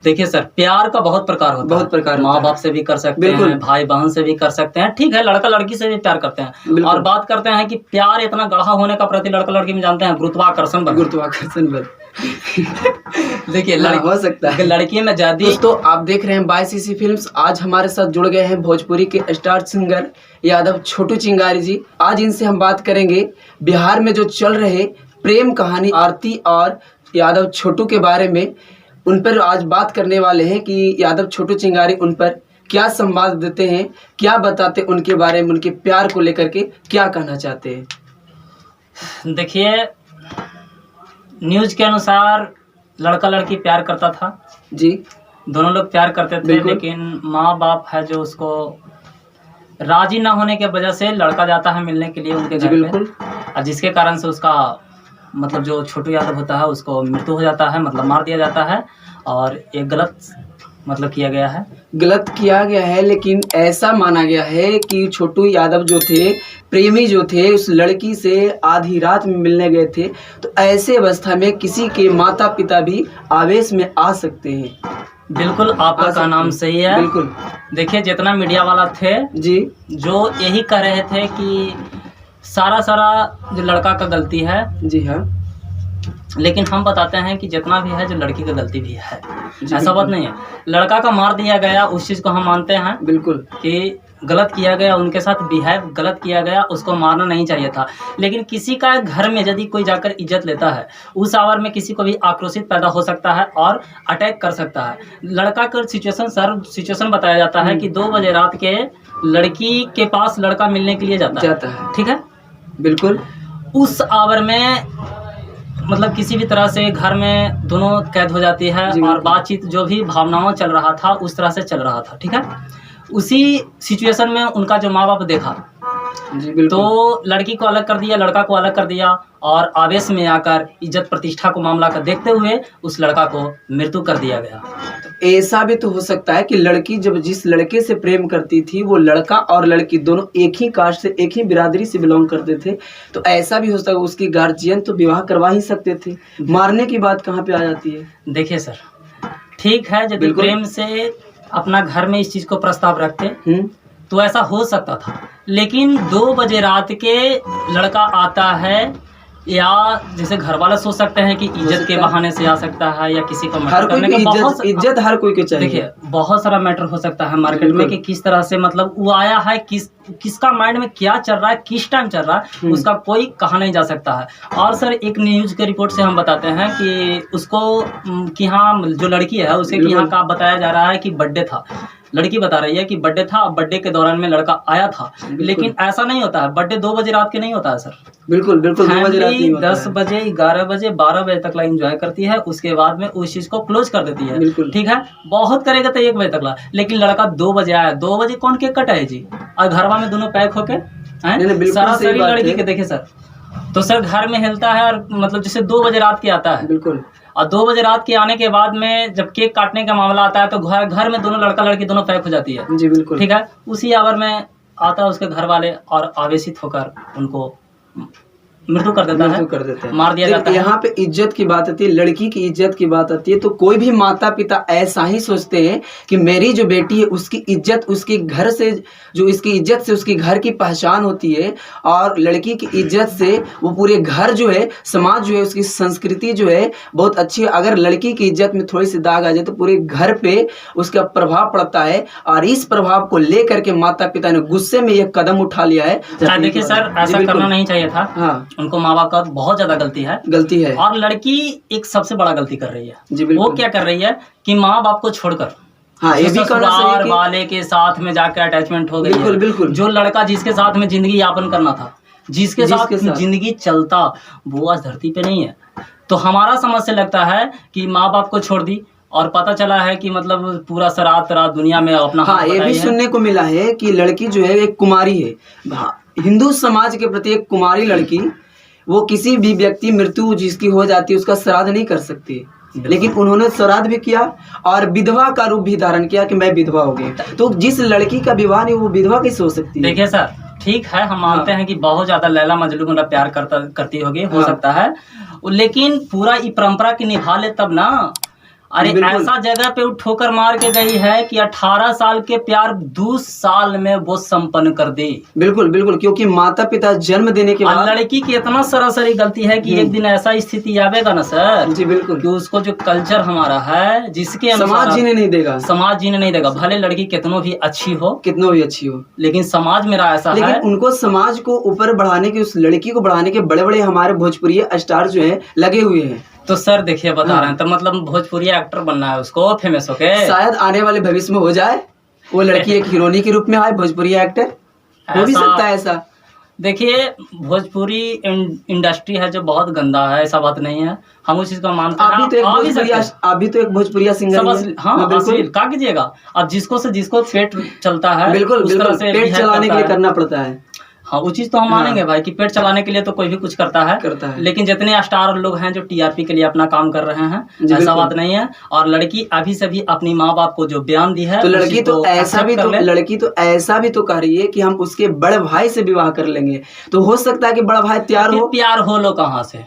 देखिए सर, प्यार का बहुत प्रकार होता है। बहुत प्रकार होता माँ है। बाप से भी कर सकते बिल्कुल। हैं, भाई बहन से भी कर सकते हैं, ठीक है, लड़का लड़की से भी प्यार करते हैं। बिल्कुल। और बात करते हैं कि प्यार इतना गाढ़ा होने का प्रति लड़का लड़की में जानते हैं गुरुत्वाकर्षण बल। गुरुत्वाकर्षण बल। देखिए हाँ, हो सकता है। लड़की में ज्यादा। दोस्तों आप देख रहे हैं 22 इसी फिल्म्स। आज हमारे साथ जुड़ गए हैं भोजपुरी के स्टार सिंगर यादव छोटू चिंगारी जी। आज इनसे हम बात करेंगे बिहार में जो चल रहे प्रेम कहानी आरती और यादव छोटू के बारे में। उन पर आज बात करने वाले हैं कि यादव छोटू चिंगारी उन पर क्या संवाद देते हैं, क्या बताते उनके बारे में, उनके प्यार को लेकर के क्या कहना चाहते हैं। देखिए, न्यूज के अनुसार लड़का लड़की प्यार करता था जी, दोनों लोग प्यार करते थे, बिल्कुल। लेकिन माँ बाप है जो उसको राजी ना होने के वजह से लड़का जाता है मिलने के लिए उनके जी घर पे, बिल्कुल। और जिसके कारण से उसका मतलब जो छोटू यादव होता है उसको मृत्यु हो जाता है, मतलब मार दिया जाता है। और एक गलत मतलब किया गया है। गलत किया गया है, लेकिन ऐसा माना गया है कि छोटू यादव जो थे, प्रेमी जो थे, उस लड़की से आधी रात में मिलने गए थे। तो ऐसे अवस्था में किसी के माता पिता भी आवेश में आ सकते हैं। बिल्कुल, आपका का नाम सही है। बिल्कुल। देखिए, जितना मीडिया वाला थे जी, जो यही कह रहे थे कि सारा जो लड़का का गलती है, जी हाँ, लेकिन हम बताते हैं कि जितना भी है जो लड़की की गलती भी है। जी, ऐसा बात नहीं है। लड़का का मार दिया गया उस चीज़ को हम मानते हैं बिल्कुल कि गलत किया गया, उनके साथ बिहेव गलत किया गया, उसको मारना नहीं चाहिए था। लेकिन किसी का घर में यदि कोई जाकर इज्जत लेता है, उस आवर में किसी को भी आक्रोशित पैदा हो सकता है और अटैक कर सकता है। लड़का का सिचुएशन बताया जाता है कि 2 बजे रात के लड़की के पास लड़का मिलने के लिए जाता है, ठीक है। बिल्कुल। उस आवर में मतलब किसी भी तरह से घर में दोनों कैद हो जाती है और बातचीत जो भी भावनाओं चल रहा था उस तरह से चल रहा था, ठीक है। उसी सिचुएशन में उनका जो माँ बाप देखा, जी बिल्कुल। तो लड़की को अलग कर दिया, लड़का को अलग कर दिया, और आवेश में आकर इज्जत प्रतिष्ठा को मामला का देखते हुए उस लड़का को मृत्यु कर दिया गया। ऐसा भी तो हो सकता है कि लड़की जब जिस लड़के से प्रेम करती थी, वो लड़का और लड़की दोनों एक ही कास्ट से, एक ही बिरादरी से बिलोंग करते थे। तो ऐसा भी हो सकता है उसकी गार्जियन तो विवाह करवा ही सकते थे। मारने की बात कहाँ पे आ जाती है। देखिए सर, ठीक है, यदि प्रेम से अपना घर में इस चीज़ को प्रस्ताव रखते तो ऐसा हो सकता था। लेकिन 2 बजे रात के लड़का आता है, या जैसे घर वाले सोच सकते हैं कि इज्जत के बहाने से आ सकता है, या किसी को हर कोई की इज्जत हर कोई को चाहिए। देखिए, बहुत सारा मैटर हो सकता है मार्केट में कि किस तरह से मतलब वो आया है, किसका माइंड में क्या चल रहा है, किस टाइम चल रहा है, उसका कोई कहा नहीं जा सकता है। और सर, एक न्यूज के रिपोर्ट से हम बताते हैं कि उसको कि हाँ, जो लड़की है उसके कि यहाँ का बताया जा रहा है कि बर्थडे था। लड़की बता रही है कि बर्थडे था, बर्थडे के दौरान में लड़का आया था। लेकिन ऐसा नहीं होता है, बर्थडे 2 बजे रात के नहीं होता है सर। बिल्कुल बिल्कुल, 2 बजे रात नहीं होता है। 10 बजे, 11 बजे, 12 बजे तक ला एंजॉय करती है, उसके बाद में उस चीज को क्लोज कर देती है। ठीक है, बहुत करेगा तो 1 बजे तक ला, लेकिन लड़का 2 बजे आया। 2 बजे कौन केक कटाए जी? और घरवा में दोनों पैक होके सरासरी लड़की के देखे सर, तो सर घर में हिलता है, और मतलब जैसे 2 बजे रात के आता है। बिल्कुल। और 2 बजे रात के आने के बाद में जब केक काटने का मामला आता है तो घर में दोनों लड़का लड़की दोनों पैक हो जाती है। जी बिल्कुल। ठीक है, उसी आवर में आता है उसके घर वाले और आवेशित होकर उनको मृत्यु कर देता है, मार दिया जाता है। यहाँ पे इज्जत की बात आती है, लड़की की इज्जत की बात आती है, तो कोई भी माता पिता ऐसा ही सोचते हैं कि मेरी जो बेटी है उसकी इज्जत, उसके घर से जो इसकी इज्जत से उसकी घर की पहचान होती है, और लड़की की इज्जत से वो पूरे घर जो है, समाज जो है, उसकी संस्कृति जो है बहुत अच्छी है। अगर लड़की की इज्जत में थोड़ी सी दाग आ जाए तो पूरे घर पे उसका प्रभाव पड़ता है, और इस प्रभाव को लेकर के माता पिता ने गुस्से में यह कदम उठा लिया है। देखिए सर, ऐसा करना नहीं चाहिए था। हाँ, उनको माँ बाप का बहुत ज्यादा गलती है। और लड़की एक सबसे बड़ा गलती कर रही है। वो क्या कर रही है कि माँ बाप को छोड़कर ये भी ससुराल वाले के साथ में जाकर अटैचमेंट हो गई है। बिल्कुल। जो लड़का जिसके साथ में जिंदगी यापन करना था, जिसके साथ जिंदगी चलता, वो आज धरती पे नहीं है। तो हमारा समझ से लगता है कि माँ बाप को छोड़ दी, और पता चला है कि मतलब पूरा रात दुनिया में अपना ये भी सुनने को मिला है कि लड़की जो है एक कुमारी है। हिंदू समाज के प्रति एक कुमारी लड़की, वो किसी भी व्यक्ति मृत्यु जिसकी हो जाती है उसका श्राद्ध नहीं कर सकती, लेकिन उन्होंने श्राद्ध भी किया और विधवा का रूप भी धारण किया कि मैं विधवा हो गई। तो जिस लड़की का विवाह नहीं, वो विधवा कैसे हो सकती है? देखिए सर, ठीक है, हम मानते हैं कि बहुत ज्यादा लैला मजनू मतलब प्यार करती होगी, हो सकता है, लेकिन पूरा ये परंपरा की निभा ले तब ना। अरे बिल्कुल। ऐसा जगह पे वो ठोकर मार के गई है कि 18 साल के प्यार 2 साल में वो संपन्न कर दी। बिल्कुल बिल्कुल, क्योंकि माता पिता जन्म देने के और बाद लड़की की इतना सरासरी गलती है कि एक दिन ऐसा स्थिति आवेगा ना सर जी बिल्कुल, कि उसको जो कल्चर हमारा है जिसके समाज अनुसार जीने नहीं देगा, समाज जीने नहीं देगा। भले लड़की कितनों भी अच्छी हो कितना भी अच्छी हो, लेकिन समाज मेरा ऐसा लेकिन है। उनको समाज को ऊपर बढ़ाने के, उस लड़की को बढ़ाने के बड़े बड़े हमारे भोजपुरी स्टार जो है लगे हुए हैं। तो सर देखिए बता हाँ। रहे हैं तो मतलब भोजपुरी एक्टर बनना है उसको फेमस होके। शायद आने वाले भविष्य में हो जाए, वो लड़की एक हीरोइनी के रूप में आए, भोजपुरी एक्टर हो भी सकता है ऐसा। देखिए भोजपुरी इंडस्ट्री है जो बहुत गंदा है, ऐसा बात नहीं है, हम उस चीज को मानते हैं। अभी तो एक आ भी भोजपुरिया, सकते हैं। अभी तो एक भोजपुरिया सिंगर सब ही है। हाँ बिल्कुल अश्लील क्या कीजिएगा। अब जिसको से जिसको पेट चलता है बिल्कुल उस तरह बिल्कुल, से पेट behave चलाने के करता लिए है। करना पड़ता है। हाँ वो चीज तो हम हाँ। मानेंगे भाई कि पेट चलाने के लिए तो कोई भी कुछ करता है। लेकिन जितने स्टार लोग हैं जो टीआरपी के लिए अपना काम कर रहे हैं, जी, ऐसा बिल्कुल। बात नहीं है। और लड़की अभी से भी अपनी माँ बाप को जो बयान दी है तो उस लड़की चीज तो को ऐसा भी accept कर तो ले। लड़की तो ऐसा भी तो कह रही है कि हम उसके बड़े भाई से विवाह कर लेंगे। तो हो सकता है कि बड़ा भाई तैयार फिर हो। प्यार हो लो कहाँ से।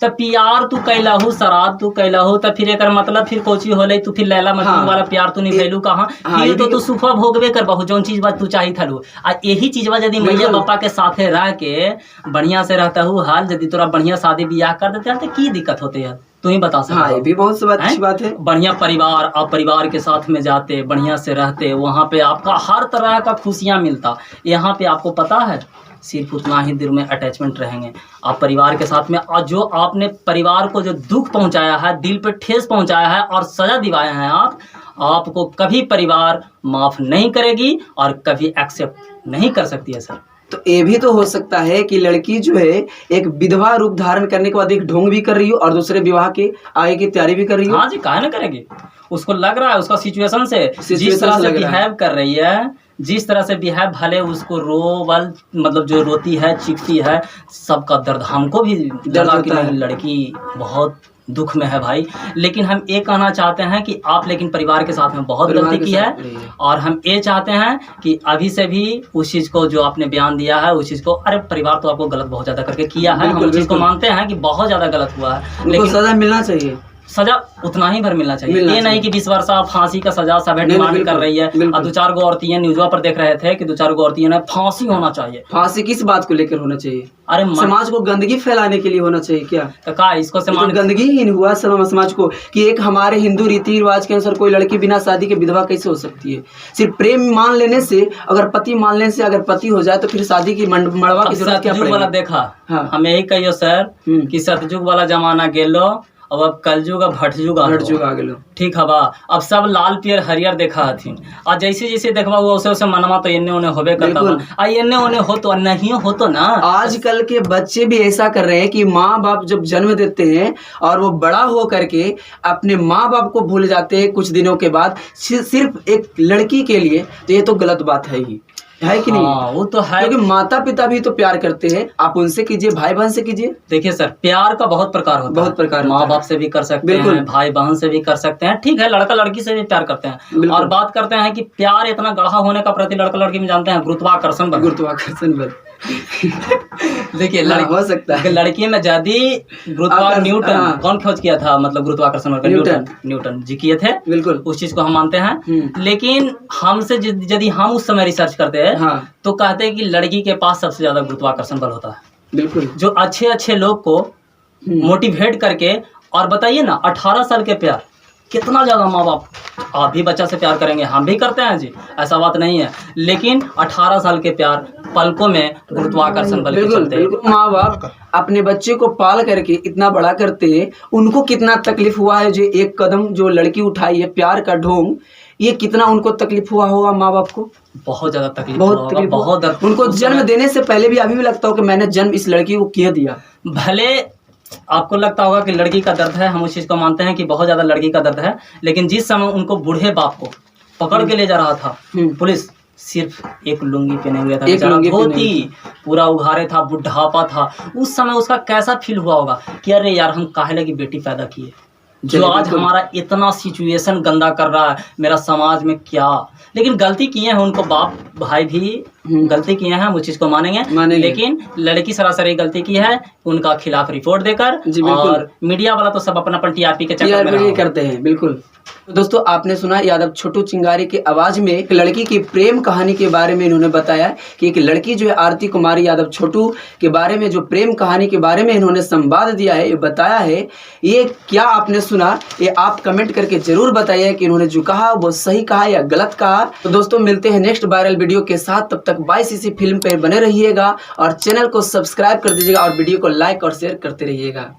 तो प्यार तू कैलाहू शराब तू कैलाहू तो फिर एक मतलब फिर कोची होले तू फिर लैला मजनू हाँ। वाला प्यार तू निभैलू कहाँ। हाँ, फिर ये तो भी- तू सुफा भोगबे कर बहु जौन चीज बात तू चाही थलू। आ यही चीज बा यदि मैया बिल्कुल। पापा के साथे रह के बढ़िया से रहता हूँ हाल यदि तोरा बढ़िया शादी ब्याह कर देते तो की दिक्कत होते है तू ही बता सकता हाँ, ये भी बहुत अच्छी बात है। बढ़िया परिवार, आप परिवार के साथ में जाते बढ़िया से रहते, वहाँ पे आपका हर तरह का खुशियाँ मिलता। यहाँ पे आपको पता है सिर्फ उतना ही दिल में अटैचमेंट रहेंगे आप परिवार के साथ में। और जो आपने परिवार को जो दुख पहुंचाया है, दिल पे ठेस पहुंचाया है और सजा दिवाए हैं आपको कभी परिवार माफ नहीं करेगी और कभी एक्सेप्ट नहीं कर सकती है सर। तो ये भी तो हो सकता है कि लड़की जो है एक विधवा रूप धारण करने के बाद एक ढोंग भी कर रही हो और दूसरे विवाह के आगे की तैयारी भी कर रही हो। हाँ जी काहे ना करेगी। उसको लग रहा है उसका सिचुएशन से जिस Situation तरह से से लग रहा है। बिहेव कर रही है, जिस तरह से बिहेव भले उसको रोवल मतलब जो रोती है चीखती है सबका दर्द हमको भी लगा कि होता है। नहीं लड़की बहुत दुख में है भाई। लेकिन हम ये कहना चाहते हैं कि आप लेकिन परिवार के साथ में बहुत परिवार गलती के की साथ है। रहिए। और हम ये चाहते हैं कि अभी से भी उस चीज़ को जो आपने बयान दिया है उस चीज़ को, अरे परिवार तो आपको गलत बहुत ज़्यादा करके किया है, हम बिल्कुल, उस चीज़ को बिल्कुल। मानते हैं कि बहुत ज़्यादा गलत हुआ है। उनको लेकिन सजा मिलना चाहिए। सजा उतना ही भर मिलना चाहिए। मिलना ये नहीं चाहिए। कि 20 वर्ष आप फांसी का सजा सब नहीं, डिमांड बिल्कुल, कर रही है। बिल्कुल। और 2-4 गो औरतियां न्यूज़ पर देख रहे थे कि 2-4 गो औरतियां ने फांसी होना चाहिए। फांसी किस बात को लेकर होना चाहिए? अरे समाज को गंदगी फैलाने के लिए होना चाहिए क्या? तो का इसको से ये तो मान गंदगी ही नहीं हुआ समाज को कि एक हमारे हिंदू रीति रिवाज के अनुसार कोई लड़की बिना शादी के विधवा कैसे हो सकती है? सिर्फ प्रेम मान लेने से, अगर पति मान लेने से अगर पति हो जाए तो फिर शादी की मड़वा की जरूरत क्या सतयुग वाला पड़ेगी? देखा। हाँ। हम यही कहियो सर कि सतयुग वाला जमाना गेलो अब कलयुग भटयुग हट जुग आ गेलो। ठीक हवा। अब सब लाल पियर हरियर देखा हथिन और जैसे जैसे देखबा वो वैसे वैसे मनवा तो एने ओने होबे करता बिल्कुल। बा। आ एने ओने हो तो नहीं हो तो ना। आजकल के बच्चे भी ऐसा कर रहे हैं कि माँ बाप जब जन्म देते हैं और वो बड़ा हो करके अपने माँ बाप को भूल जाते हैं कुछ दिनों के बाद सिर्फ एक लड़की के लिए। तो ये तो गलत बात है ही, है कि नहीं? हाँ, वो तो है। क्योंकि माता पिता भी तो प्यार करते हैं, आप उनसे कीजिए, भाई बहन से कीजिए। देखिए सर प्यार का बहुत प्रकार होता है। बहुत प्रकार होता माँ है। बाप से भी कर सकते बिल्कुल। हैं, भाई बहन से भी कर सकते हैं, ठीक है लड़का लड़की से भी प्यार करते हैं। बिल्कुल। और बात करते हैं कि प्यार इतना गाढ़ा होने का प्रति लड़का लड़की में जानते हैं गुरुत्वाकर्षण बल। गुरुत्वाकर्षण बल। देखिए हाँ, हो सकता है। लड़की में ज्यादा गुरुत्वाकर्षण न्यूटन हाँ। कौन खोज किया था मतलब गुरुत्वाकर्षण बल का? न्यूटन। न्यूटन जी किए थे। बिल्कुल। उस चीज को हम मानते हैं। लेकिन हमसे यदि हम उस समय रिसर्च करते हैं हाँ। तो कहते हैं कि लड़की के पास सबसे ज्यादा गुरुत्वाकर्षण बल होता है, बिल्कुल। जो अच्छे अच्छे लोग को मोटिवेट करके। और बताइए ना 18 साल के प्यार कितना ज़्यादा। माँ बाप आप भी बच्चा से प्यार करेंगे, हम भी करते हैं जी, ऐसा बात नहीं है। लेकिन 18 साल के प्यार पलकों में गुरुत्वाकर्षण बल के बिल्कुल चलते हैं। बिल्कुल। माँ बाप अपने बच्चे को पाल करके इतना बड़ा करते हैं, उनको कितना तकलीफ हुआ है। जो एक कदम जो लड़की उठाई है प्यार का ढोंग, ये कितना उनको तकलीफ हुआ होगा माँ बाप को? बहुत ज़्यादा तकलीफ बहुत होगा, तकलीफ बहुत हुआ। दर्द। उनको उस जन्म समय देने से पहले भी अभी भी लगता हो कि मैंने जन्म इस लड़की को क्यों दिया। भले आपको लगता होगा कि लड़की का दर्द है, हम उस चीज़ को मानते हैं कि बहुत ज़्यादा लड़की का दर्द है। लेकिन जिस समय उनको बूढ़े बाप को पकड़ के ले जा रहा था पुलिस, सिर्फ एक लुंगी पहने हुए था, एक बेचारा लुंगी पहने धोती पूरा उघारे था, बुढ़ापा था। उस समय उसका कैसा फील हुआ होगा कि अरे यार हम काहे लगी बेटी पैदा किए, जो चलिए, आज बिल्कुल। हमारा इतना सिचुएशन गंदा कर रहा है मेरा समाज में क्या। लेकिन गलती किए हैं उनको बाप भाई भी गलती किए हैं, हम उस चीज को मानेंगे। लेकिन लड़की सरासरी गलती की है, उनका खिलाफ रिपोर्ट देकर। और मीडिया वाला तो सब अपना टीआरपी के चक्कर में करते हैं। बिल्कुल। तो दोस्तों आपने सुना यादव छोटू चिंगारी की आवाज में एक लड़की की प्रेम कहानी के बारे में इन्होंने बताया कि एक लड़की जो है आरती कुमारी यादव छोटू के बारे में जो प्रेम कहानी के बारे में इन्होंने संवाद दिया है, ये बताया है। ये क्या आपने सुना, ये आप कमेंट करके जरूर बताइए कि इन्होंने जो कहा वो सही कहा या गलत कहा। तो दोस्तों मिलते हैं नेक्स्ट वायरल वीडियो के साथ, तब तक YCC फिल्म पे बने रहिएगा और चैनल को सब्सक्राइब कर दीजिएगा और वीडियो को लाइक और शेयर करते रहिएगा।